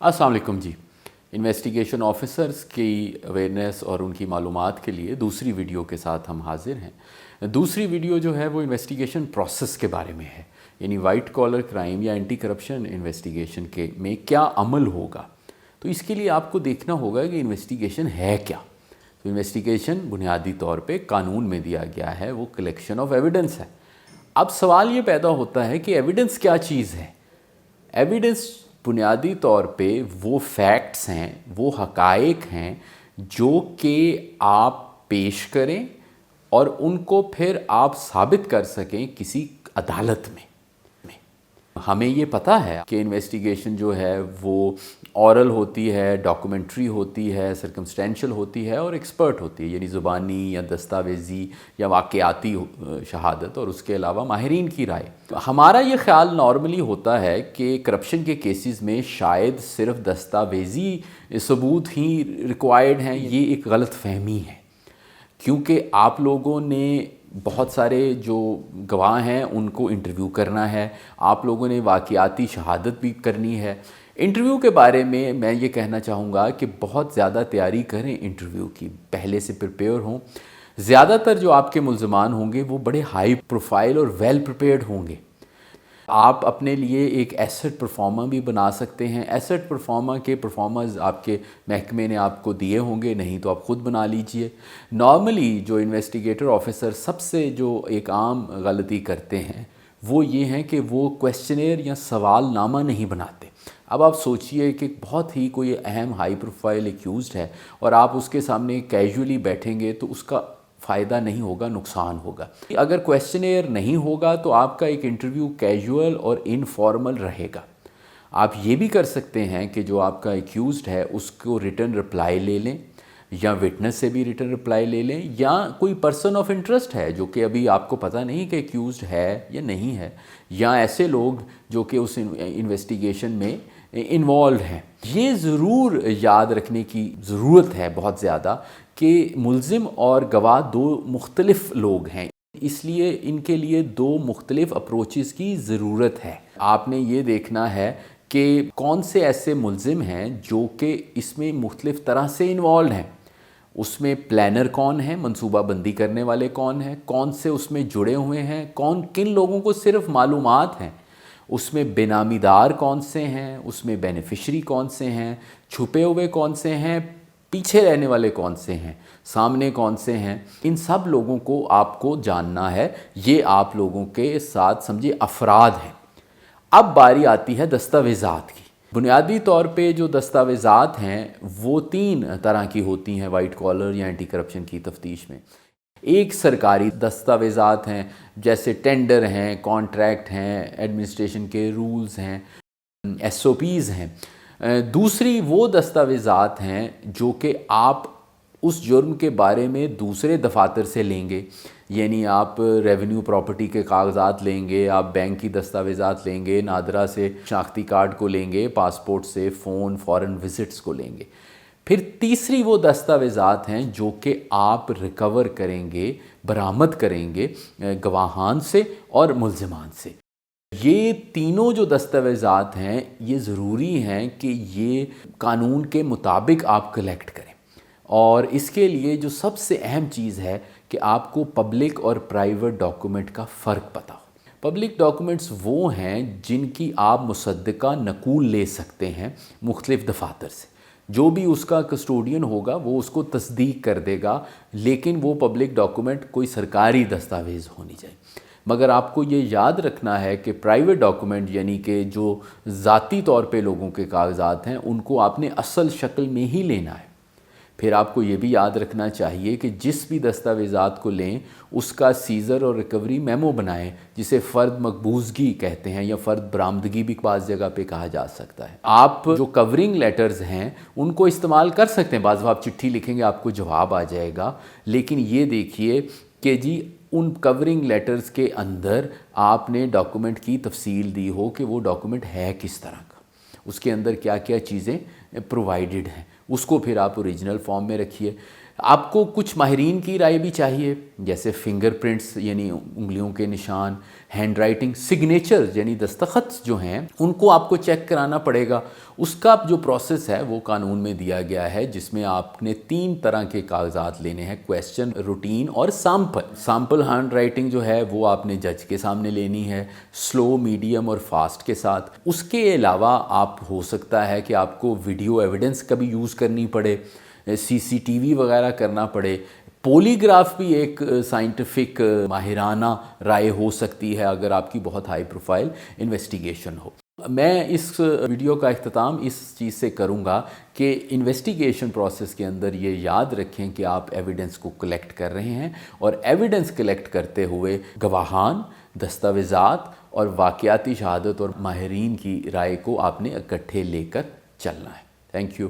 अस्सलाम वालेकुम जी। Investigation officers की अवेयरनेस और उनकी मालूमात के लिए दूसरी वीडियो के साथ हम हाजिर हैं। दूसरी वीडियो जो है वो इन्वेस्टिगेशन प्रोसेस के बारे में है, यानी वाइट कॉलर क्राइम या एंटी करप्शन इन्वेस्टिगेशन के में क्या अमल होगा। तो इसके लिए आपको देखना होगा कि इन्वेस्टिगेशन है क्या। तो इन्वेस्टिगेशन बुनियादी तौर पे कानून में दिया गया है, वो कलेक्शन ऑफ एविडेंस है। अब सवाल ये पैदा होता है कि एविडेंस क्या चीज़ है। एविडेंस बुनियादी तौर पे वो फैक्ट्स हैं, वो हक़ाइक़ हैं जो कि आप पेश करें और उनको फिर आप साबित कर सकें किसी अदालत में। हमें ये पता है कि इन्वेस्टिगेशन जो है वो ऑरल होती है, डॉक्यूमेंट्री होती है, सर्कमस्टेंशियल होती है और एक्सपर्ट होती है, यानी ज़ुबानी या दस्तावेज़ी या वाक़याती शहादत और उसके अलावा माहिरीन की राय। हमारा ये ख़्याल नॉर्मली होता है कि करप्शन के केसेस में शायद सिर्फ दस्तावेज़ी सबूत ही रिक्वायर्ड हैं। ये एक गलत फ़हमी है, क्योंकि आप लोगों ने बहुत सारे जो गवाह हैं उनको इंटरव्यू करना है, आप लोगों ने वाक़याती शहादत भी करनी है। इंटरव्यू के बारे में मैं ये कहना चाहूँगा कि बहुत ज़्यादा तैयारी करें इंटरव्यू की, पहले से प्रिपेयर हों। ज़्यादातर जो आपके मुल्ज़मान होंगे वो बड़े हाई प्रोफाइल और वेल प्रिपेयर्ड होंगे। आप अपने लिए एक एसेट परफॉर्मर भी बना सकते हैं। एसेट परफॉर्मर के परफॉर्मर्स आपके महकमे ने आपको दिए होंगे, नहीं तो आप ख़ुद बना लीजिए। नॉर्मली जो इन्वेस्टिगेटर ऑफिसर सबसे जो एक आम गलती करते हैं वो ये हैं कि वो क्वेश्चनेयर या सवाल नामा नहीं बनाते। अब आप सोचिए कि बहुत ही कोई अहम हाई प्रोफाइल एक्यूज़्ड है और आप उसके सामने कैजुअली बैठेंगे तो उसका फ़ायदा नहीं होगा, नुकसान होगा। अगर क्वेश्चनेयर नहीं होगा तो आपका एक इंटरव्यू कैजुअल और इनफॉर्मल रहेगा। आप ये भी कर सकते हैं कि जो आपका एक्यूज़्ड है उसको रिटर्न रिप्लाई ले लें, या विटनेस से भी रिटर्न रिप्लाई ले लें, या कोई पर्सन ऑफ इंटरेस्ट है जो कि अभी आपको पता नहीं कि एक्यूज़्ड है या नहीं है, या ऐसे लोग जो कि उस इन्वेस्टिगेशन में इन्वॉल्व हैं। ये ज़रूर याद रखने की ज़रूरत है बहुत ज़्यादा कि मुल्ज़िम और गवाह दो मुख्तलिफ़ लोग हैं, इसलिए इनके लिए दो मुख्तलिफ़ अप्रोचेस की ज़रूरत है। आपने ये देखना है कि कौन से ऐसे मुल्ज़िम हैं जो कि इसमें मुख्तलिफ़ तरह से इन्वॉल्व हैं। उसमें प्लानर कौन है, मंसूबा बंदी करने वाले कौन हैं, कौन से उसमें जुड़े हुए हैं, कौन किन लोगों को सिर्फ मालूमात हैं, उसमें बेनामीदार कौन से हैं, उसमें बेनिफिशरी कौन से हैं, छुपे हुए कौन से हैं, पीछे रहने वाले कौन से हैं, सामने कौन से हैं। इन सब लोगों को आपको जानना है। ये आप लोगों के साथ समझिए अफराद हैं। अब बारी आती है दस्तावेज़ात की। बुनियादी तौर पे जो दस्तावेज़ात हैं वो तीन तरह की होती हैं वाइट कॉलर या एंटी करप्शन की तफ्तीश में। एक सरकारी दस्तावेज़ात हैं, जैसे टेंडर हैं, कॉन्ट्रैक्ट हैं, एडमिनिस्ट्रेशन के रूल्स हैं, SOPs हैं। दूसरी वो दस्तावेज़ात हैं जो कि आप उस जुर्म के बारे में दूसरे दफातर से लेंगे, यानी आप रेवेन्यू प्रॉपर्टी के कागजात लेंगे, आप बैंक की दस्तावेज़ात लेंगे, नादरा से शनाख्ती कार्ड को लेंगे, पासपोर्ट से फ़ोन, फ़ॉरेन विज़िट्स को लेंगे। फिर तीसरी वो दस्तावेज़ात हैं जो कि आप रिकवर करेंगे, बरामद करेंगे गवाहान से और मुल्ज़िमान से। ये तीनों जो दस्तावेज़ात हैं ये ज़रूरी हैं कि ये कानून के मुताबिक आप कलेक्ट करें। और इसके लिए जो सबसे अहम चीज़ है कि आपको पब्लिक और प्राइवेट डॉक्यूमेंट का फ़र्क पता हो। पब्लिक डॉक्यूमेंट्स वो हैं जिनकी आप मुसद्दका नकूल ले सकते हैं मुख्तलिफ़ दफातर से। जो भी उसका कस्टोडियन होगा वो उसको तस्दीक कर देगा, लेकिन वो पब्लिक डॉक्यूमेंट कोई सरकारी दस्तावेज़ होनी चाहिए। मगर आपको ये याद रखना है कि प्राइवेट डॉक्यूमेंट यानी कि जो ज़ाती तौर पे लोगों के कागजात हैं उनको आपने असल शक्ल में ही लेना है। फिर आपको ये भी याद रखना चाहिए कि जिस भी दस्तावेज़ात को लें उसका सीज़र और रिकवरी मेमो बनाएं, जिसे फ़र्द मकबूजगी कहते हैं या फ़र्द बरामदगी भी बाज़ जगह पे कहा जा सकता है। आप जो कवरिंग लेटर्स हैं उनको इस्तेमाल कर सकते हैं। बाज़ आप चिट्ठी लिखेंगे आपको जवाब आ जाएगा, लेकिन ये देखिए कि जी उन कवरिंग लेटर्स के अंदर आपने डॉक्यूमेंट की तफसील दी हो कि वो डॉक्यूमेंट है किस तरह का, उसके अंदर क्या क्या चीज़ें प्रोवाइडेड हैं, उसको फिर आप ओरिजिनल फॉर्म में रखिए। آپ کو کچھ ماہرین کی رائے بھی چاہیے، جیسے فنگر پرنٹس یعنی انگلیوں کے نشان، ہینڈ رائٹنگ، سگنیچر یعنی دستخط جو ہیں ان کو آپ کو چیک کرانا پڑے گا۔ اس کا جو پروسیس ہے وہ قانون میں دیا گیا ہے، جس میں آپ نے 3 طرح کے کاغذات لینے ہیں: کویسچن، روٹین اور سامپل ہینڈ رائٹنگ جو ہے وہ آپ نے جج کے سامنے لینی ہے، سلو، میڈیم اور فاسٹ کے ساتھ۔ اس کے علاوہ آپ ہو سکتا ہے کہ آپ کو ویڈیو ایویڈنس کا بھی یوز کرنی پڑے، CCTV وغیرہ کرنا پڑے۔ پولی گراف بھی ایک سائنٹیفک ماہرانہ رائے ہو سکتی ہے اگر آپ کی بہت ہائی پروفائل انویسٹیگیشن ہو۔ میں اس ویڈیو کا اختتام اس چیز سے کروں گا کہ انویسٹیگیشن پروسیس کے اندر یہ یاد رکھیں کہ آپ ایویڈنس کو کلیکٹ کر رہے ہیں، اور ایویڈنس کلیکٹ کرتے ہوئے گواہان، دستاویزات اور واقعاتی شہادت اور ماہرین کی رائے کو آپ نے اکٹھے لے کر چلنا ہے۔ Thank you.